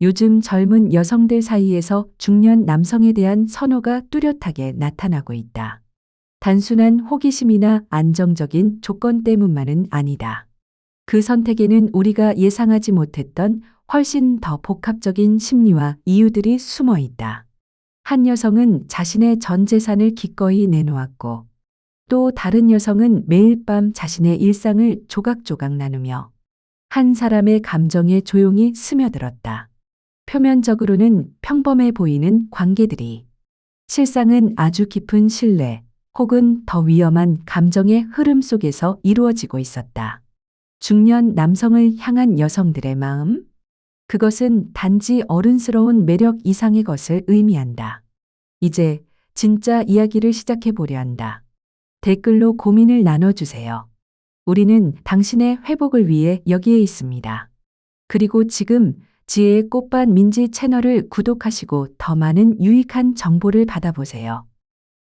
요즘 젊은 여성들 사이에서 중년 남성에 대한 선호가 뚜렷하게 나타나고 있다. 단순한 호기심이나 안정적인 조건 때문만은 아니다. 그 선택에는 우리가 예상하지 못했던 훨씬 더 복합적인 심리와 이유들이 숨어 있다. 한 여성은 자신의 전 재산을 기꺼이 내놓았고, 또 다른 여성은 매일 밤 자신의 일상을 조각조각 나누며 한 사람의 감정에 조용히 스며들었다. 표면적으로는 평범해 보이는 관계들이 실상은 아주 깊은 신뢰 혹은 더 위험한 감정의 흐름 속에서 이루어지고 있었다. 중년 남성을 향한 여성들의 마음? 그것은 단지 어른스러운 매력 이상의 것을 의미한다. 이제 진짜 이야기를 시작해 보려 한다. 댓글로 고민을 나눠주세요. 우리는 당신의 회복을 위해 여기에 있습니다. 그리고 지금 지혜의 꽃밭 민지 채널을 구독하시고 더 많은 유익한 정보를 받아보세요.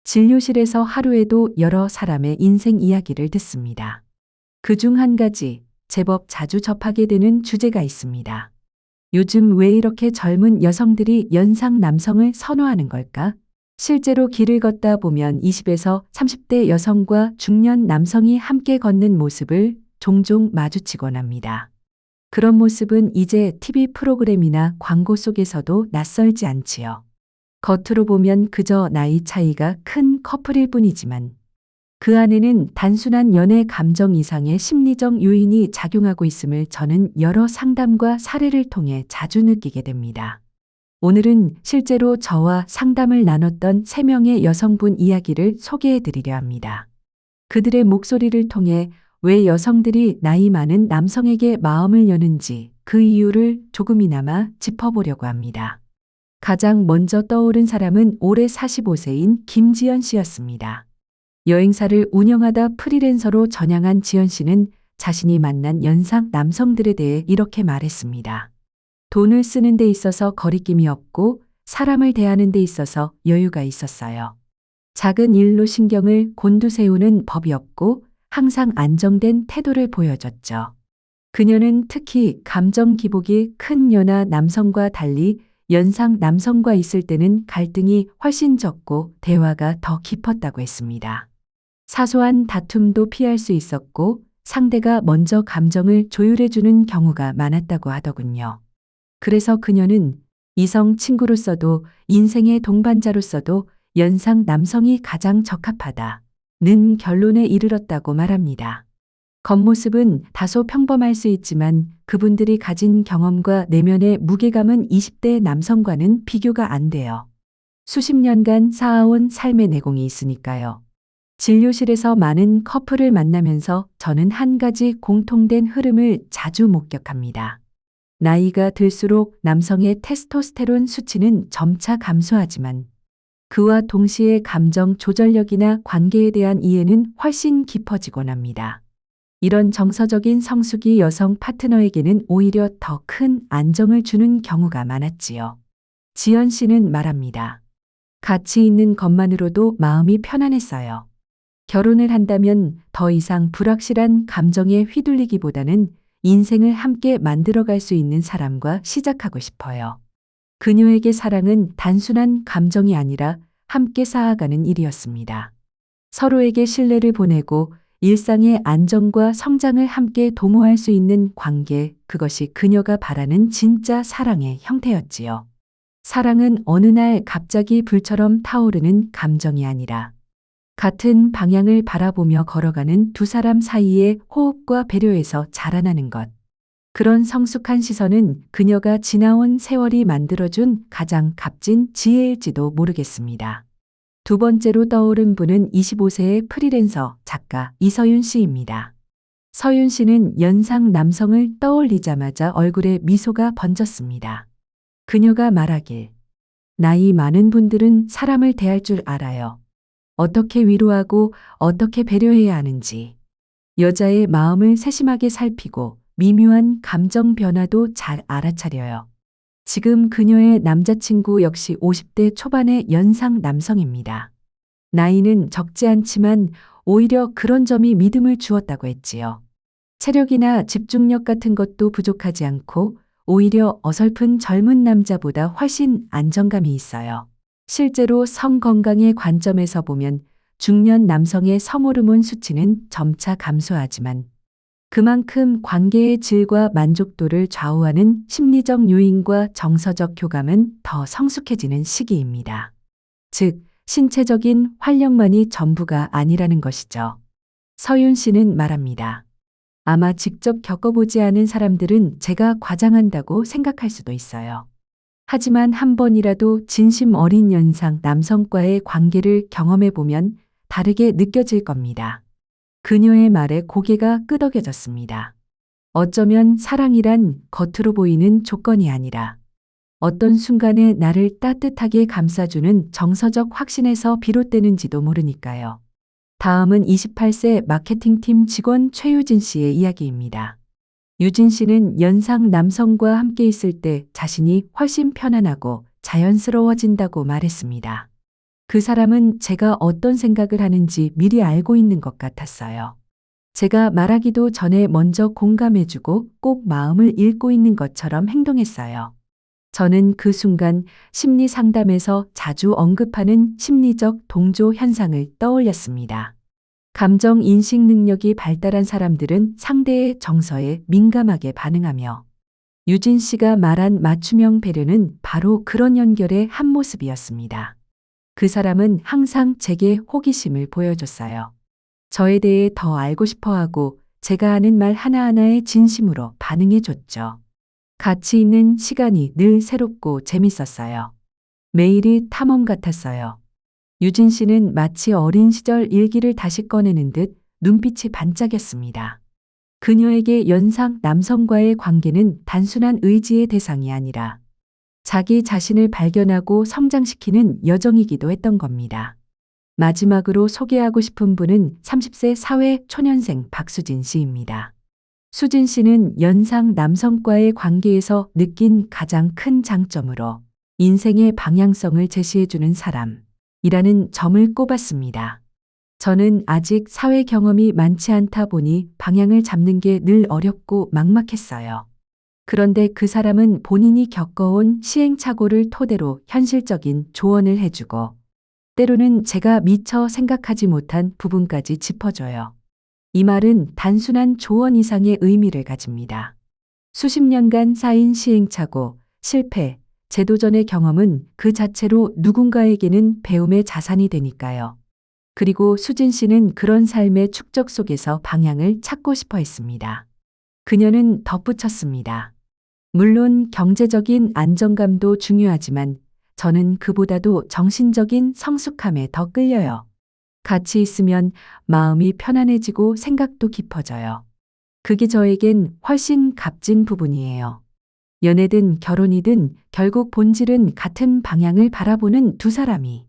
진료실에서 하루에도 여러 사람의 인생 이야기를 듣습니다. 그중 한 가지, 제법 자주 접하게 되는 주제가 있습니다. 요즘 왜 이렇게 젊은 여성들이 연상 남성을 선호하는 걸까? 실제로 길을 걷다 보면 20에서 30대 여성과 중년 남성이 함께 걷는 모습을 종종 마주치곤 합니다. 그런 모습은 이제 TV 프로그램이나 광고 속에서도 낯설지 않지요. 겉으로 보면 그저 나이 차이가 큰 커플일 뿐이지만 그 안에는 단순한 연애 감정 이상의 심리적 요인이 작용하고 있음을 저는 여러 상담과 사례를 통해 자주 느끼게 됩니다. 오늘은 실제로 저와 상담을 나눴던 3명의 여성분 이야기를 소개해 드리려 합니다. 그들의 목소리를 통해 왜 여성들이 나이 많은 남성에게 마음을 여는지 그 이유를 조금이나마 짚어보려고 합니다. 가장 먼저 떠오른 사람은 올해 45세인 김지연 씨였습니다. 여행사를 운영하다 프리랜서로 전향한 지연 씨는 자신이 만난 연상 남성들에 대해 이렇게 말했습니다. 돈을 쓰는 데 있어서 거리낌이 없고 사람을 대하는 데 있어서 여유가 있었어요. 작은 일로 신경을 곤두세우는 법이 없고 항상 안정된 태도를 보여줬죠. 그녀는 특히 감정 기복이 큰 연하 남성과 달리 연상 남성과 있을 때는 갈등이 훨씬 적고 대화가 더 깊었다고 했습니다. 사소한 다툼도 피할 수 있었고 상대가 먼저 감정을 조율해주는 경우가 많았다고 하더군요. 그래서 그녀는 이성 친구로서도 인생의 동반자로서도 연상 남성이 가장 적합하다는 결론에 이르렀다고 말합니다. 겉모습은 다소 평범할 수 있지만 그분들이 가진 경험과 내면의 무게감은 20대 남성과는 비교가 안 돼요. 수십 년간 쌓아온 삶의 내공이 있으니까요. 진료실에서 많은 커플을 만나면서 저는 한 가지 공통된 흐름을 자주 목격합니다. 나이가 들수록 남성의 테스토스테론 수치는 점차 감소하지만 그와 동시에 감정 조절력이나 관계에 대한 이해는 훨씬 깊어지곤 합니다. 이런 정서적인 성숙이 여성 파트너에게는 오히려 더 큰 안정을 주는 경우가 많았지요. 지연 씨는 말합니다. 같이 있는 것만으로도 마음이 편안했어요. 결혼을 한다면 더 이상 불확실한 감정에 휘둘리기보다는 인생을 함께 만들어갈 수 있는 사람과 시작하고 싶어요. 그녀에게 사랑은 단순한 감정이 아니라 함께 쌓아가는 일이었습니다. 서로에게 신뢰를 보내고 일상의 안정과 성장을 함께 도모할 수 있는 관계, 그것이 그녀가 바라는 진짜 사랑의 형태였지요. 사랑은 어느 날 갑자기 불처럼 타오르는 감정이 아니라 같은 방향을 바라보며 걸어가는 두 사람 사이의 호흡과 배려에서 자라나는 것. 그런 성숙한 시선은 그녀가 지나온 세월이 만들어준 가장 값진 지혜일지도 모르겠습니다. 두 번째로 떠오른 분은 25세의 프리랜서 작가 이서윤 씨입니다. 서윤 씨는 연상 남성을 떠올리자마자 얼굴에 미소가 번졌습니다. 그녀가 말하길, 나이 많은 분들은 사람을 대할 줄 알아요. 어떻게 위로하고 어떻게 배려해야 하는지. 여자의 마음을 세심하게 살피고 미묘한 감정 변화도 잘 알아차려요. 지금 그녀의 남자친구 역시 50대 초반의 연상 남성입니다. 나이는 적지 않지만 오히려 그런 점이 믿음을 주었다고 했지요. 체력이나 집중력 같은 것도 부족하지 않고 오히려 어설픈 젊은 남자보다 훨씬 안정감이 있어요. 실제로 성 건강의 관점에서 보면 중년 남성의 성호르몬 수치는 점차 감소하지만 그만큼 관계의 질과 만족도를 좌우하는 심리적 요인과 정서적 교감은 더 성숙해지는 시기입니다. 즉, 신체적인 활력만이 전부가 아니라는 것이죠. 서윤 씨는 말합니다. 아마 직접 겪어보지 않은 사람들은 제가 과장한다고 생각할 수도 있어요. 하지만 한 번이라도 진심 어린 연상 남성과의 관계를 경험해보면 다르게 느껴질 겁니다. 그녀의 말에 고개가 끄덕여졌습니다. 어쩌면 사랑이란 겉으로 보이는 조건이 아니라 어떤 순간에 나를 따뜻하게 감싸주는 정서적 확신에서 비롯되는지도 모르니까요. 다음은 28세 마케팅팀 직원 최유진 씨의 이야기입니다. 유진 씨는 연상 남성과 함께 있을 때 자신이 훨씬 편안하고 자연스러워진다고 말했습니다. 그 사람은 제가 어떤 생각을 하는지 미리 알고 있는 것 같았어요. 제가 말하기도 전에 먼저 공감해주고 꼭 마음을 읽고 있는 것처럼 행동했어요. 저는 그 순간 심리 상담에서 자주 언급하는 심리적 동조 현상을 떠올렸습니다. 감정 인식 능력이 발달한 사람들은 상대의 정서에 민감하게 반응하며 유진 씨가 말한 맞춤형 배려는 바로 그런 연결의 한 모습이었습니다. 그 사람은 항상 제게 호기심을 보여줬어요. 저에 대해 더 알고 싶어 하고 제가 하는 말 하나하나에 진심으로 반응해줬죠. 같이 있는 시간이 늘 새롭고 재밌었어요. 매일이 탐험 같았어요. 유진 씨는 마치 어린 시절 일기를 다시 꺼내는 듯 눈빛이 반짝였습니다. 그녀에게 연상 남성과의 관계는 단순한 의지의 대상이 아니라 자기 자신을 발견하고 성장시키는 여정이기도 했던 겁니다. 마지막으로 소개하고 싶은 분은 30세 사회 초년생 박수진 씨입니다. 수진 씨는 연상 남성과의 관계에서 느낀 가장 큰 장점으로 인생의 방향성을 제시해주는 사람이라는 점을 꼽았습니다. 저는 아직 사회 경험이 많지 않다 보니 방향을 잡는 게 늘 어렵고 막막했어요. 그런데 그 사람은 본인이 겪어온 시행착오를 토대로 현실적인 조언을 해주고 때로는 제가 미처 생각하지 못한 부분까지 짚어줘요. 이 말은 단순한 조언 이상의 의미를 가집니다. 수십 년간 쌓인 시행착오, 실패, 재도전의 경험은 그 자체로 누군가에게는 배움의 자산이 되니까요. 그리고 수진 씨는 그런 삶의 축적 속에서 방향을 찾고 싶어 했습니다. 그녀는 덧붙였습니다. 물론 경제적인 안정감도 중요하지만 저는 그보다도 정신적인 성숙함에 더 끌려요. 같이 있으면 마음이 편안해지고 생각도 깊어져요. 그게 저에겐 훨씬 값진 부분이에요. 연애든 결혼이든 결국 본질은 같은 방향을 바라보는 두 사람이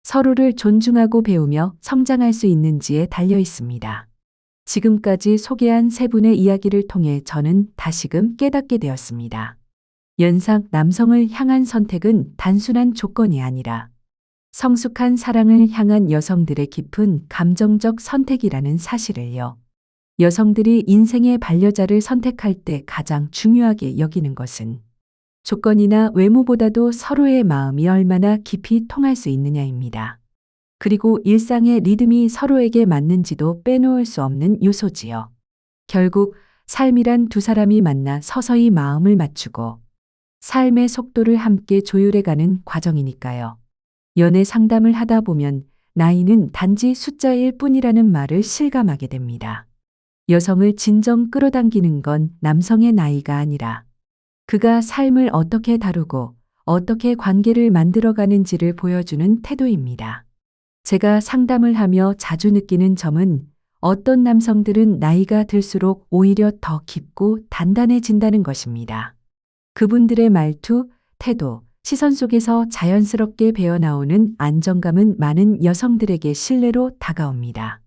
서로를 존중하고 배우며 성장할 수 있는지에 달려 있습니다. 지금까지 소개한 세 분의 이야기를 통해 저는 다시금 깨닫게 되었습니다. 연상 남성을 향한 선택은 단순한 조건이 아니라 성숙한 사랑을 향한 여성들의 깊은 감정적 선택이라는 사실을요. 여성들이 인생의 반려자를 선택할 때 가장 중요하게 여기는 것은 조건이나 외모보다도 서로의 마음이 얼마나 깊이 통할 수 있느냐입니다. 그리고 일상의 리듬이 서로에게 맞는지도 빼놓을 수 없는 요소지요. 결국 삶이란 두 사람이 만나 서서히 마음을 맞추고 삶의 속도를 함께 조율해가는 과정이니까요. 연애 상담을 하다 보면 나이는 단지 숫자일 뿐이라는 말을 실감하게 됩니다. 여성을 진정 끌어당기는 건 남성의 나이가 아니라 그가 삶을 어떻게 다루고 어떻게 관계를 만들어가는지를 보여주는 태도입니다. 제가 상담을 하며 자주 느끼는 점은 어떤 남성들은 나이가 들수록 오히려 더 깊고 단단해진다는 것입니다. 그분들의 말투, 태도, 시선 속에서 자연스럽게 배어나오는 안정감은 많은 여성들에게 신뢰로 다가옵니다.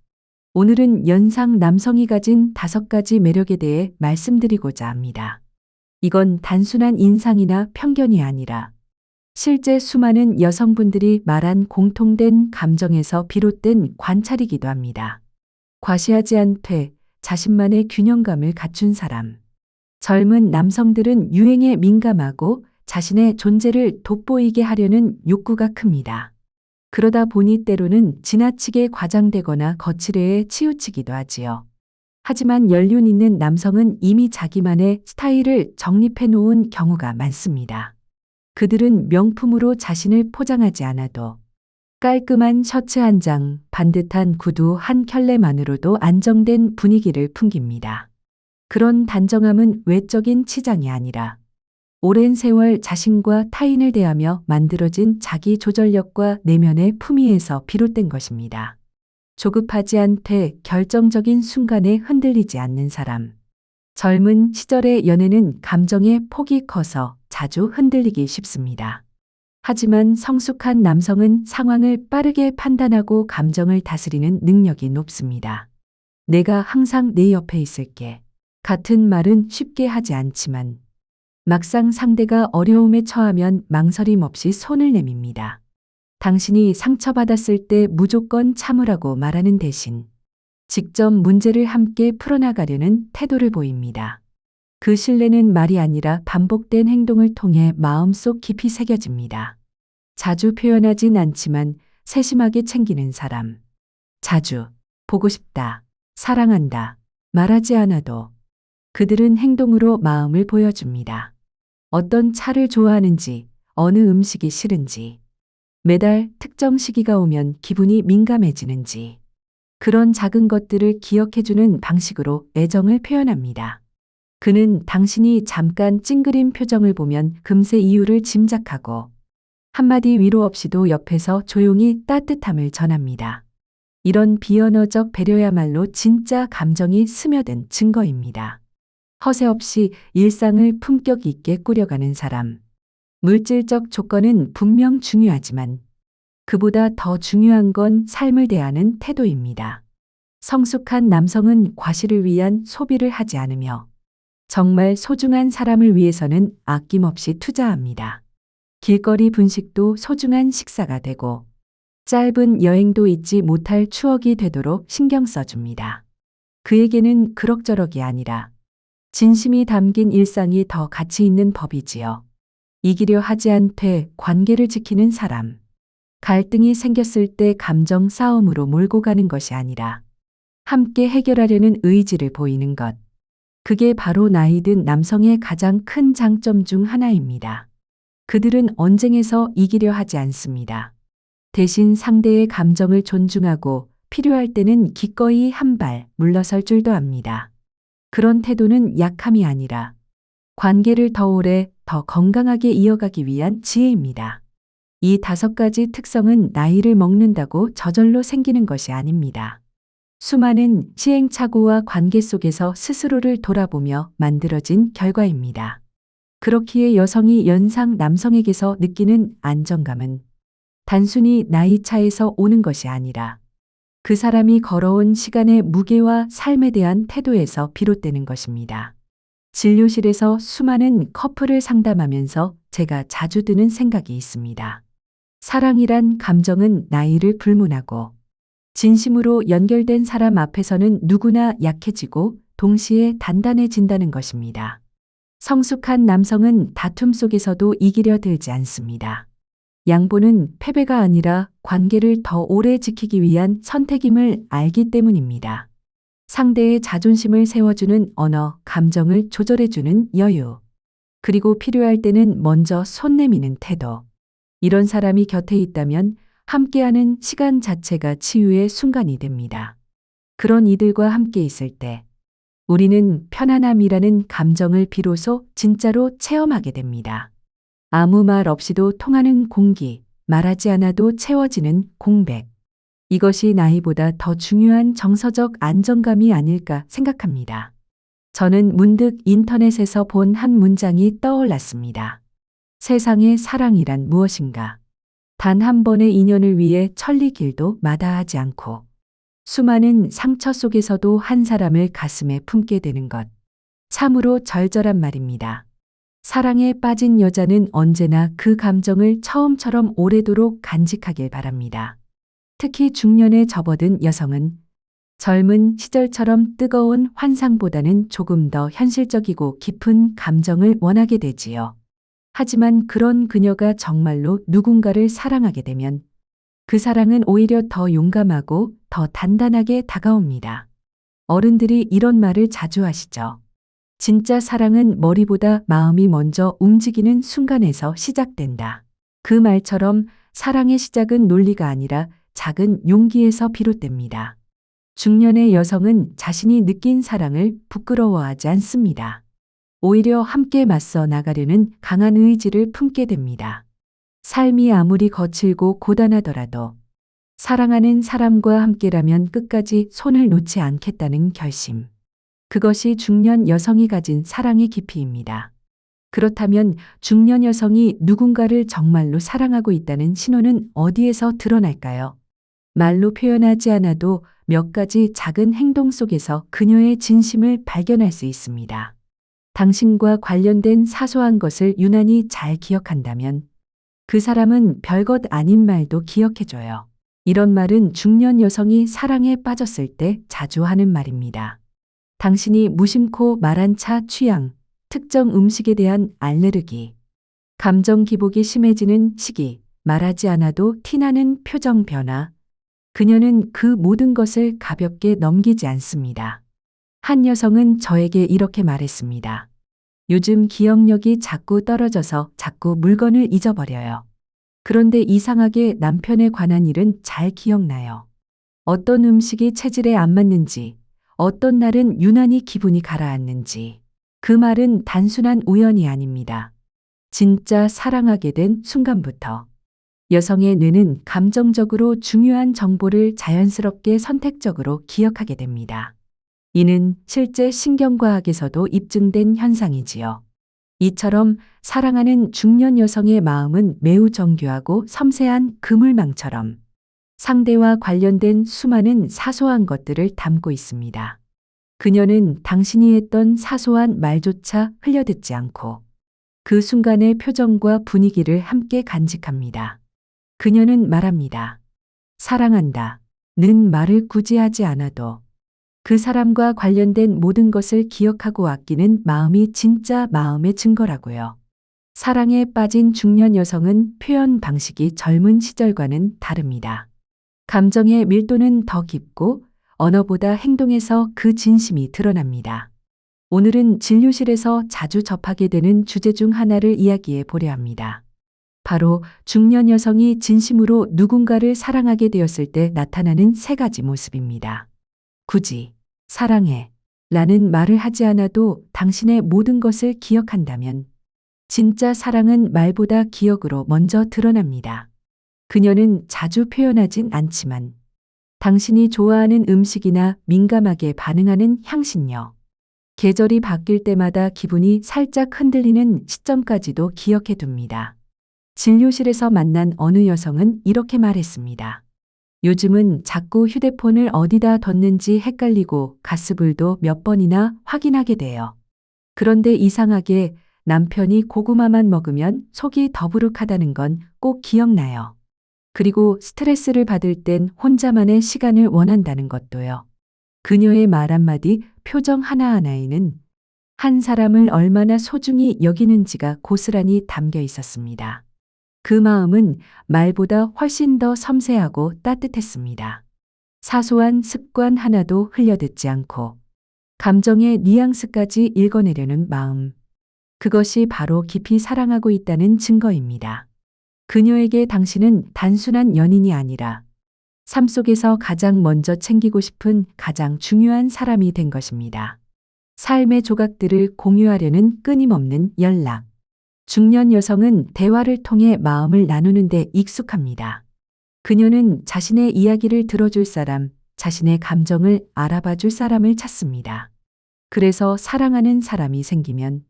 오늘은 연상 남성이 가진 5가지 매력에 대해 말씀드리고자 합니다. 이건 단순한 인상이나 편견이 아니라 실제 수많은 여성분들이 말한 공통된 감정에서 비롯된 관찰이기도 합니다. 과시하지 않되 자신만의 균형감을 갖춘 사람. 젊은 남성들은 유행에 민감하고 자신의 존재를 돋보이게 하려는 욕구가 큽니다. 그러다 보니 때로는 지나치게 과장되거나 거칠게 치우치기도 하지요. 하지만 연륜 있는 남성은 이미 자기만의 스타일을 정립해 놓은 경우가 많습니다. 그들은 명품으로 자신을 포장하지 않아도 깔끔한 셔츠 한 장, 반듯한 구두 한 켤레만으로도 안정된 분위기를 풍깁니다. 그런 단정함은 외적인 치장이 아니라 오랜 세월 자신과 타인을 대하며 만들어진 자기 조절력과 내면의 품위에서 비롯된 것입니다. 조급하지 않되 결정적인 순간에 흔들리지 않는 사람. 젊은 시절의 연애는 감정의 폭이 커서 자주 흔들리기 쉽습니다. 하지만 성숙한 남성은 상황을 빠르게 판단하고 감정을 다스리는 능력이 높습니다. 내가 항상 내 옆에 있을게. 같은 말은 쉽게 하지 않지만 막상 상대가 어려움에 처하면 망설임 없이 손을 내밉니다. 당신이 상처받았을 때 무조건 참으라고 말하는 대신 직접 문제를 함께 풀어나가려는 태도를 보입니다. 그 신뢰는 말이 아니라 반복된 행동을 통해 마음속 깊이 새겨집니다. 자주 표현하진 않지만 세심하게 챙기는 사람. 자주 보고 싶다, 사랑한다, 말하지 않아도 그들은 행동으로 마음을 보여줍니다. 어떤 차를 좋아하는지, 어느 음식이 싫은지, 매달 특정 시기가 오면 기분이 민감해지는지, 그런 작은 것들을 기억해주는 방식으로 애정을 표현합니다. 그는 당신이 잠깐 찡그린 표정을 보면 금세 이유를 짐작하고 한마디 위로 없이도 옆에서 조용히 따뜻함을 전합니다. 이런 비언어적 배려야말로 진짜 감정이 스며든 증거입니다. 허세 없이 일상을 품격 있게 꾸려가는 사람. 물질적 조건은 분명 중요하지만 그보다 더 중요한 건 삶을 대하는 태도입니다. 성숙한 남성은 과실을 위한 소비를 하지 않으며 정말 소중한 사람을 위해서는 아낌없이 투자합니다. 길거리 분식도 소중한 식사가 되고 짧은 여행도 잊지 못할 추억이 되도록 신경 써줍니다. 그에게는 그럭저럭이 아니라 진심이 담긴 일상이 더 가치 있는 법이지요. 이기려 하지 않되 관계를 지키는 사람. 갈등이 생겼을 때 감정 싸움으로 몰고 가는 것이 아니라 함께 해결하려는 의지를 보이는 것. 그게 바로 나이 든 남성의 가장 큰 장점 중 하나입니다. 그들은 언쟁에서 이기려 하지 않습니다. 대신 상대의 감정을 존중하고 필요할 때는 기꺼이 한 발 물러설 줄도 압니다. 그런 태도는 약함이 아니라 관계를 더 오래, 더 건강하게 이어가기 위한 지혜입니다. 이 5가지 특성은 나이를 먹는다고 저절로 생기는 것이 아닙니다. 수많은 시행착오와 관계 속에서 스스로를 돌아보며 만들어진 결과입니다. 그렇기에 여성이 연상 남성에게서 느끼는 안정감은 단순히 나이 차에서 오는 것이 아니라 그 사람이 걸어온 시간의 무게와 삶에 대한 태도에서 비롯되는 것입니다. 진료실에서 수많은 커플을 상담하면서 제가 자주 드는 생각이 있습니다. 사랑이란 감정은 나이를 불문하고 진심으로 연결된 사람 앞에서는 누구나 약해지고 동시에 단단해진다는 것입니다. 성숙한 남성은 다툼 속에서도 이기려 들지 않습니다. 양보는 패배가 아니라 관계를 더 오래 지키기 위한 선택임을 알기 때문입니다. 상대의 자존심을 세워주는 언어, 감정을 조절해주는 여유, 그리고 필요할 때는 먼저 손 내미는 태도. 이런 사람이 곁에 있다면 함께하는 시간 자체가 치유의 순간이 됩니다. 그런 이들과 함께 있을 때 우리는 편안함이라는 감정을 비로소 진짜로 체험하게 됩니다. 아무 말 없이도 통하는 공기, 말하지 않아도 채워지는 공백. 이것이 나이보다 더 중요한 정서적 안정감이 아닐까 생각합니다. 저는 문득 인터넷에서 본 한 문장이 떠올랐습니다. 세상의 사랑이란 무엇인가? 단 한 번의 인연을 위해 천리길도 마다하지 않고 수많은 상처 속에서도 한 사람을 가슴에 품게 되는 것. 참으로 절절한 말입니다. 사랑에 빠진 여자는 언제나 그 감정을 처음처럼 오래도록 간직하길 바랍니다. 특히 중년에 접어든 여성은 젊은 시절처럼 뜨거운 환상보다는 조금 더 현실적이고 깊은 감정을 원하게 되지요. 하지만 그런 그녀가 정말로 누군가를 사랑하게 되면 그 사랑은 오히려 더 용감하고 더 단단하게 다가옵니다. 어른들이 이런 말을 자주 하시죠. 진짜 사랑은 머리보다 마음이 먼저 움직이는 순간에서 시작된다. 그 말처럼 사랑의 시작은 논리가 아니라 작은 용기에서 비롯됩니다. 중년의 여성은 자신이 느낀 사랑을 부끄러워하지 않습니다. 오히려 함께 맞서 나가려는 강한 의지를 품게 됩니다. 삶이 아무리 거칠고 고단하더라도 사랑하는 사람과 함께라면 끝까지 손을 놓지 않겠다는 결심. 그것이 중년 여성이 가진 사랑의 깊이입니다. 그렇다면 중년 여성이 누군가를 정말로 사랑하고 있다는 신호는 어디에서 드러날까요? 말로 표현하지 않아도 몇 가지 작은 행동 속에서 그녀의 진심을 발견할 수 있습니다. 당신과 관련된 사소한 것을 유난히 잘 기억한다면 그 사람은 별것 아닌 말도 기억해줘요. 이런 말은 중년 여성이 사랑에 빠졌을 때 자주 하는 말입니다. 당신이 무심코 말한 차 취향, 특정 음식에 대한 알레르기, 감정 기복이 심해지는 시기, 말하지 않아도 티나는 표정 변화. 그녀는 그 모든 것을 가볍게 넘기지 않습니다. 한 여성은 저에게 이렇게 말했습니다. 요즘 기억력이 자꾸 떨어져서 자꾸 물건을 잊어버려요. 그런데 이상하게 남편에 관한 일은 잘 기억나요. 어떤 음식이 체질에 안 맞는지, 어떤 날은 유난히 기분이 가라앉는지. 그 말은 단순한 우연이 아닙니다. 진짜 사랑하게 된 순간부터 여성의 뇌는 감정적으로 중요한 정보를 자연스럽게 선택적으로 기억하게 됩니다. 이는 실제 신경과학에서도 입증된 현상이지요. 이처럼 사랑하는 중년 여성의 마음은 매우 정교하고 섬세한 그물망처럼 상대와 관련된 수많은 사소한 것들을 담고 있습니다. 그녀는 당신이 했던 사소한 말조차 흘려듣지 않고 그 순간의 표정과 분위기를 함께 간직합니다. 그녀는 말합니다. 사랑한다. 는 말을 굳이 하지 않아도 그 사람과 관련된 모든 것을 기억하고 아끼는 마음이 진짜 마음의 증거라고요. 사랑에 빠진 중년 여성은 표현 방식이 젊은 시절과는 다릅니다. 감정의 밀도는 더 깊고 언어보다 행동에서 그 진심이 드러납니다. 오늘은 진료실에서 자주 접하게 되는 주제 중 하나를 이야기해 보려 합니다. 바로 중년 여성이 진심으로 누군가를 사랑하게 되었을 때 나타나는 세 가지 모습입니다. 굳이 사랑해 라는 말을 하지 않아도 당신의 모든 것을 기억한다면 진짜 사랑은 말보다 기억으로 먼저 드러납니다. 그녀는 자주 표현하진 않지만 당신이 좋아하는 음식이나 민감하게 반응하는 향신료, 계절이 바뀔 때마다 기분이 살짝 흔들리는 시점까지도 기억해 둡니다. 진료실에서 만난 어느 여성은 이렇게 말했습니다. 요즘은 자꾸 휴대폰을 어디다 뒀는지 헷갈리고 가스불도 몇 번이나 확인하게 돼요. 그런데 이상하게 남편이 고구마만 먹으면 속이 더부룩하다는 건 꼭 기억나요. 그리고 스트레스를 받을 땐 혼자만의 시간을 원한다는 것도요. 그녀의 말 한마디, 표정 하나하나에는 한 사람을 얼마나 소중히 여기는지가 고스란히 담겨 있었습니다. 그 마음은 말보다 훨씬 더 섬세하고 따뜻했습니다. 사소한 습관 하나도 흘려듣지 않고 감정의 뉘앙스까지 읽어내려는 마음. 그것이 바로 깊이 사랑하고 있다는 증거입니다. 그녀에게 당신은 단순한 연인이 아니라 삶 속에서 가장 먼저 챙기고 싶은 가장 중요한 사람이 된 것입니다. 삶의 조각들을 공유하려는 끊임없는 연락. 중년 여성은 대화를 통해 마음을 나누는 데 익숙합니다. 그녀는 자신의 이야기를 들어줄 사람, 자신의 감정을 알아봐 줄 사람을 찾습니다. 그래서 사랑하는 사람이 생기면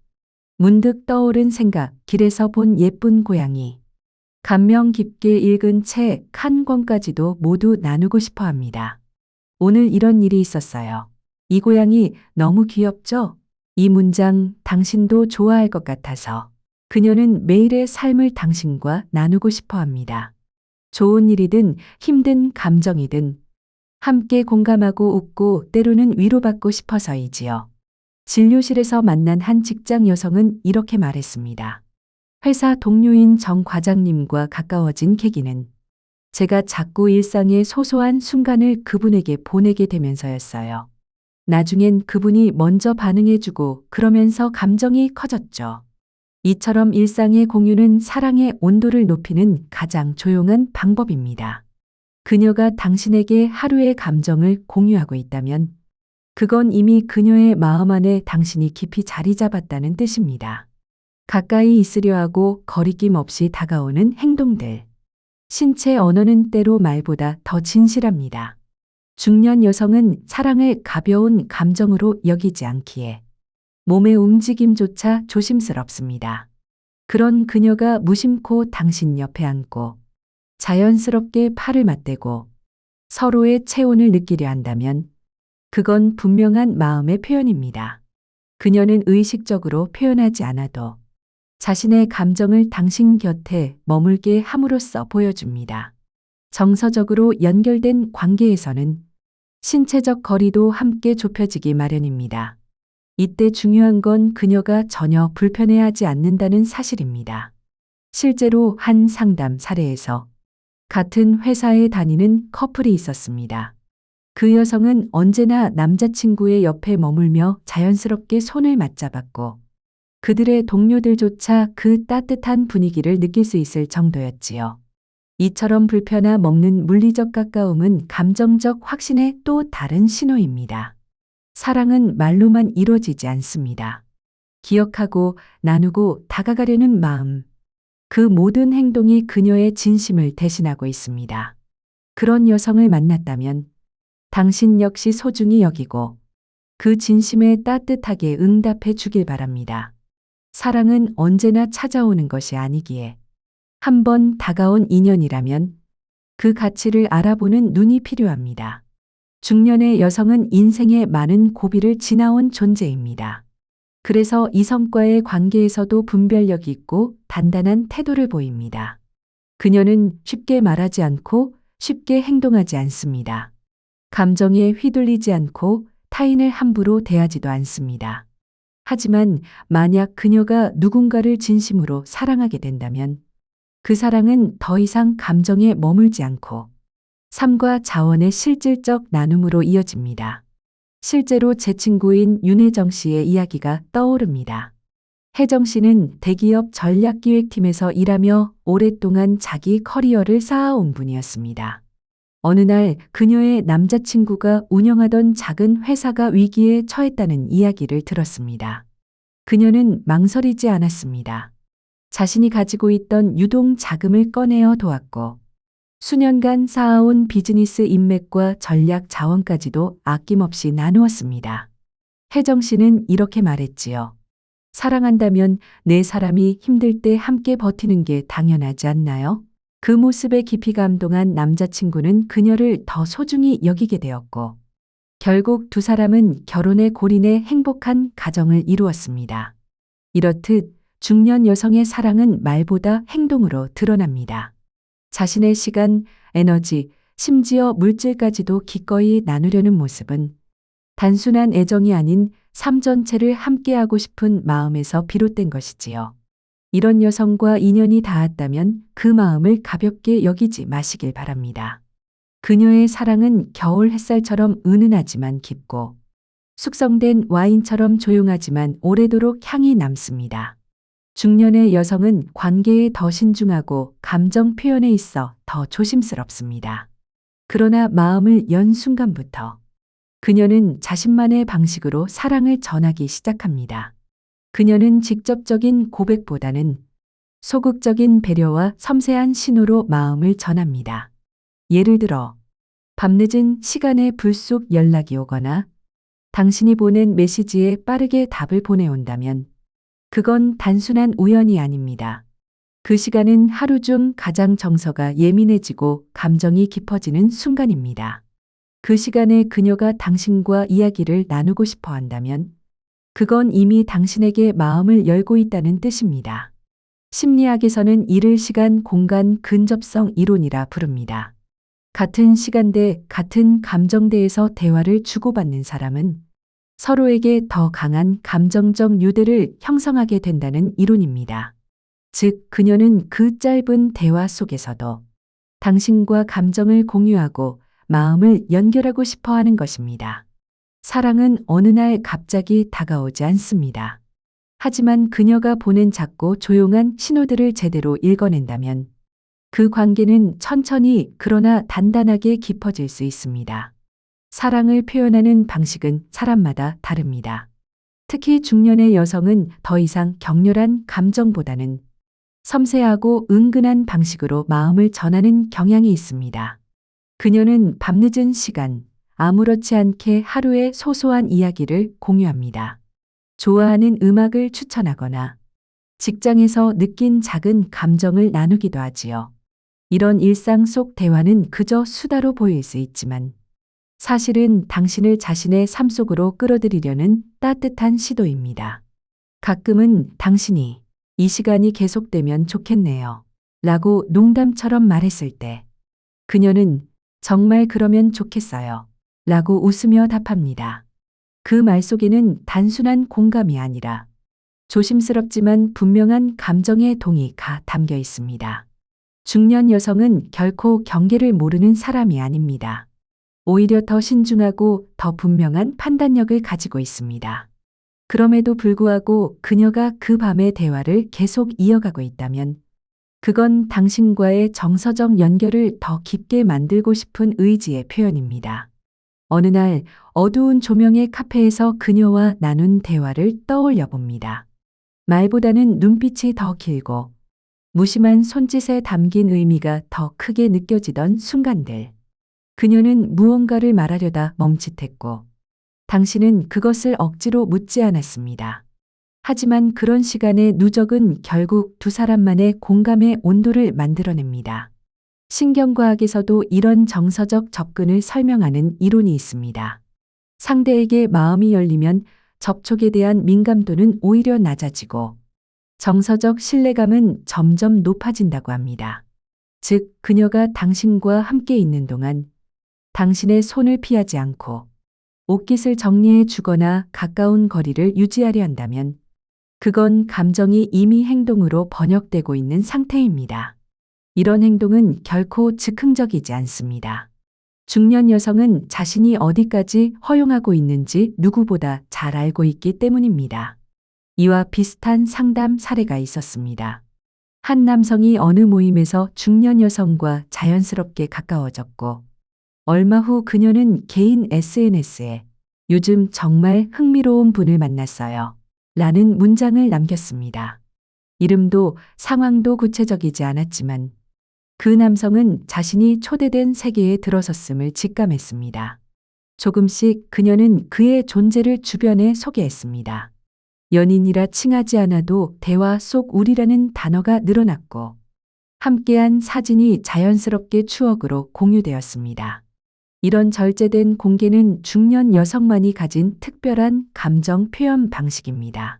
문득 떠오른 생각, 길에서 본 예쁜 고양이, 감명 깊게 읽은 책 한 권까지도 모두 나누고 싶어 합니다. 오늘 이런 일이 있었어요. 이 고양이 너무 귀엽죠? 이 문장 당신도 좋아할 것 같아서. 그녀는 매일의 삶을 당신과 나누고 싶어 합니다. 좋은 일이든 힘든 감정이든 함께 공감하고 웃고 때로는 위로받고 싶어서이지요. 진료실에서 만난 한 직장 여성은 이렇게 말했습니다. 회사 동료인 정 과장님과 가까워진 계기는 제가 자꾸 일상의 소소한 순간을 그분에게 보내게 되면서였어요. 나중엔 그분이 먼저 반응해주고 그러면서 감정이 커졌죠. 이처럼 일상의 공유는 사랑의 온도를 높이는 가장 조용한 방법입니다. 그녀가 당신에게 하루의 감정을 공유하고 있다면 그건 이미 그녀의 마음 안에 당신이 깊이 자리 잡았다는 뜻입니다. 가까이 있으려 하고 거리낌 없이 다가오는 행동들. 신체 언어는 때로 말보다 더 진실합니다. 중년 여성은 사랑을 가벼운 감정으로 여기지 않기에 몸의 움직임조차 조심스럽습니다. 그런 그녀가 무심코 당신 옆에 앉고 자연스럽게 팔을 맞대고 서로의 체온을 느끼려 한다면 그건 분명한 마음의 표현입니다. 그녀는 의식적으로 표현하지 않아도 자신의 감정을 당신 곁에 머물게 함으로써 보여줍니다. 정서적으로 연결된 관계에서는 신체적 거리도 함께 좁혀지기 마련입니다. 이때 중요한 건 그녀가 전혀 불편해하지 않는다는 사실입니다. 실제로 한 상담 사례에서 같은 회사에 다니는 커플이 있었습니다. 그 여성은 언제나 남자친구의 옆에 머물며 자연스럽게 손을 맞잡았고 그들의 동료들조차 그 따뜻한 분위기를 느낄 수 있을 정도였지요. 이처럼 불편함 없는 물리적 가까움은 감정적 확신의 또 다른 신호입니다. 사랑은 말로만 이루어지지 않습니다. 기억하고 나누고 다가가려는 마음. 그 모든 행동이 그녀의 진심을 대신하고 있습니다. 그런 여성을 만났다면 당신 역시 소중히 여기고 그 진심에 따뜻하게 응답해 주길 바랍니다. 사랑은 언제나 찾아오는 것이 아니기에 한번 다가온 인연이라면 그 가치를 알아보는 눈이 필요합니다. 중년의 여성은 인생의 많은 고비를 지나온 존재입니다. 그래서 이성과의 관계에서도 분별력 있고 단단한 태도를 보입니다. 그녀는 쉽게 말하지 않고 쉽게 행동하지 않습니다. 감정에 휘둘리지 않고 타인을 함부로 대하지도 않습니다. 하지만 만약 그녀가 누군가를 진심으로 사랑하게 된다면 그 사랑은 더 이상 감정에 머물지 않고 삶과 자원의 실질적 나눔으로 이어집니다. 실제로 제 친구인 윤혜정 씨의 이야기가 떠오릅니다. 혜정 씨는 대기업 전략기획팀에서 일하며 오랫동안 자기 커리어를 쌓아온 분이었습니다. 어느 날 그녀의 남자친구가 운영하던 작은 회사가 위기에 처했다는 이야기를 들었습니다. 그녀는 망설이지 않았습니다. 자신이 가지고 있던 유동 자금을 꺼내어 도왔고 수년간 쌓아온 비즈니스 인맥과 전략 자원까지도 아낌없이 나누었습니다. 혜정 씨는 이렇게 말했지요. 사랑한다면 내 사람이 힘들 때 함께 버티는 게 당연하지 않나요? 그 모습에 깊이 감동한 남자친구는 그녀를 더 소중히 여기게 되었고 결국 두 사람은 결혼에 골인해 행복한 가정을 이루었습니다. 이렇듯 중년 여성의 사랑은 말보다 행동으로 드러납니다. 자신의 시간, 에너지, 심지어 물질까지도 기꺼이 나누려는 모습은 단순한 애정이 아닌 삶 전체를 함께하고 싶은 마음에서 비롯된 것이지요. 이런 여성과 인연이 닿았다면 그 마음을 가볍게 여기지 마시길 바랍니다. 그녀의 사랑은 겨울 햇살처럼 은은하지만 깊고 숙성된 와인처럼 조용하지만 오래도록 향이 남습니다. 중년의 여성은 관계에 더 신중하고 감정 표현에 있어 더 조심스럽습니다. 그러나 마음을 연 순간부터 그녀는 자신만의 방식으로 사랑을 전하기 시작합니다. 그녀는 직접적인 고백보다는 소극적인 배려와 섬세한 신호로 마음을 전합니다. 예를 들어 밤늦은 시간에 불쑥 연락이 오거나 당신이 보낸 메시지에 빠르게 답을 보내온다면 그건 단순한 우연이 아닙니다. 그 시간은 하루 중 가장 정서가 예민해지고 감정이 깊어지는 순간입니다. 그 시간에 그녀가 당신과 이야기를 나누고 싶어 한다면 그건 이미 당신에게 마음을 열고 있다는 뜻입니다. 심리학에서는 이를 시간, 공간, 근접성 이론이라 부릅니다. 같은 시간대, 같은 감정대에서 대화를 주고받는 사람은 서로에게 더 강한 감정적 유대를 형성하게 된다는 이론입니다. 즉, 그녀는 그 짧은 대화 속에서도 당신과 감정을 공유하고 마음을 연결하고 싶어 하는 것입니다. 사랑은 어느 날 갑자기 다가오지 않습니다. 하지만 그녀가 보낸 작고 조용한 신호들을 제대로 읽어낸다면 그 관계는 천천히 그러나 단단하게 깊어질 수 있습니다. 사랑을 표현하는 방식은 사람마다 다릅니다. 특히 중년의 여성은 더 이상 격렬한 감정보다는 섬세하고 은근한 방식으로 마음을 전하는 경향이 있습니다. 그녀는 밤늦은 시간, 아무렇지 않게 하루의 소소한 이야기를 공유합니다. 좋아하는 음악을 추천하거나 직장에서 느낀 작은 감정을 나누기도 하지요. 이런 일상 속 대화는 그저 수다로 보일 수 있지만 사실은 당신을 자신의 삶 속으로 끌어들이려는 따뜻한 시도입니다. 가끔은 당신이 이 시간이 계속되면 좋겠네요. 라고 농담처럼 말했을 때 그녀는 정말 그러면 좋겠어요. 라고 웃으며 답합니다. 그 말 속에는 단순한 공감이 아니라 조심스럽지만 분명한 감정의 동의가 담겨 있습니다. 중년 여성은 결코 경계를 모르는 사람이 아닙니다. 오히려 더 신중하고 더 분명한 판단력을 가지고 있습니다. 그럼에도 불구하고 그녀가 그 밤의 대화를 계속 이어가고 있다면 그건 당신과의 정서적 연결을 더 깊게 만들고 싶은 의지의 표현입니다. 어느 날 어두운 조명의 카페에서 그녀와 나눈 대화를 떠올려 봅니다. 말보다는 눈빛이 더 길고 무심한 손짓에 담긴 의미가 더 크게 느껴지던 순간들. 그녀는 무언가를 말하려다 멈칫했고 당신은 그것을 억지로 묻지 않았습니다. 하지만 그런 시간의 누적은 결국 두 사람만의 공감의 온도를 만들어냅니다. 신경과학에서도 이런 정서적 접근을 설명하는 이론이 있습니다. 상대에게 마음이 열리면 접촉에 대한 민감도는 오히려 낮아지고 정서적 신뢰감은 점점 높아진다고 합니다. 즉, 그녀가 당신과 함께 있는 동안 당신의 손을 피하지 않고 옷깃을 정리해 주거나 가까운 거리를 유지하려 한다면 그건 감정이 이미 행동으로 번역되고 있는 상태입니다. 이런 행동은 결코 즉흥적이지 않습니다. 중년 여성은 자신이 어디까지 허용하고 있는지 누구보다 잘 알고 있기 때문입니다. 이와 비슷한 상담 사례가 있었습니다. 한 남성이 어느 모임에서 중년 여성과 자연스럽게 가까워졌고 얼마 후 그녀는 개인 SNS에 요즘 정말 흥미로운 분을 만났어요. 라는 문장을 남겼습니다. 이름도 상황도 구체적이지 않았지만 그 남성은 자신이 초대된 세계에 들어섰음을 직감했습니다. 조금씩 그녀는 그의 존재를 주변에 소개했습니다. 연인이라 칭하지 않아도 대화 속 우리라는 단어가 늘어났고 함께한 사진이 자연스럽게 추억으로 공유되었습니다. 이런 절제된 공개는 중년 여성만이 가진 특별한 감정 표현 방식입니다.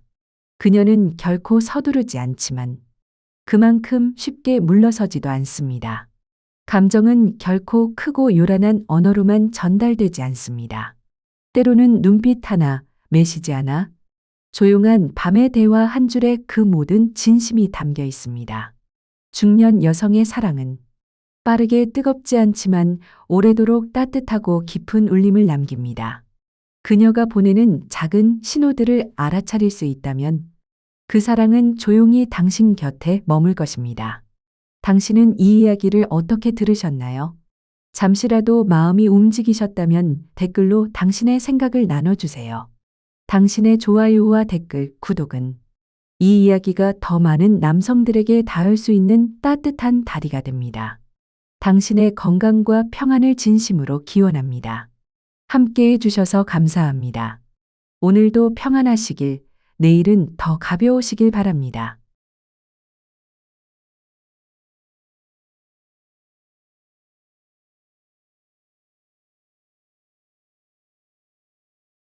그녀는 결코 서두르지 않지만 그만큼 쉽게 물러서지도 않습니다. 감정은 결코 크고 요란한 언어로만 전달되지 않습니다. 때로는 눈빛 하나, 메시지 하나, 조용한 밤의 대화 한 줄에 그 모든 진심이 담겨 있습니다. 중년 여성의 사랑은 빠르게 뜨겁지 않지만 오래도록 따뜻하고 깊은 울림을 남깁니다. 그녀가 보내는 작은 신호들을 알아차릴 수 있다면 그 사랑은 조용히 당신 곁에 머물 것입니다. 당신은 이 이야기를 어떻게 들으셨나요? 잠시라도 마음이 움직이셨다면 댓글로 당신의 생각을 나눠주세요. 당신의 좋아요와 댓글, 구독은 이 이야기가 더 많은 남성들에게 닿을 수 있는 따뜻한 다리가 됩니다. 당신의 건강과 평안을 진심으로 기원합니다. 함께 해주셔서 감사합니다. 오늘도 평안하시길, 내일은 더 가벼우시길 바랍니다.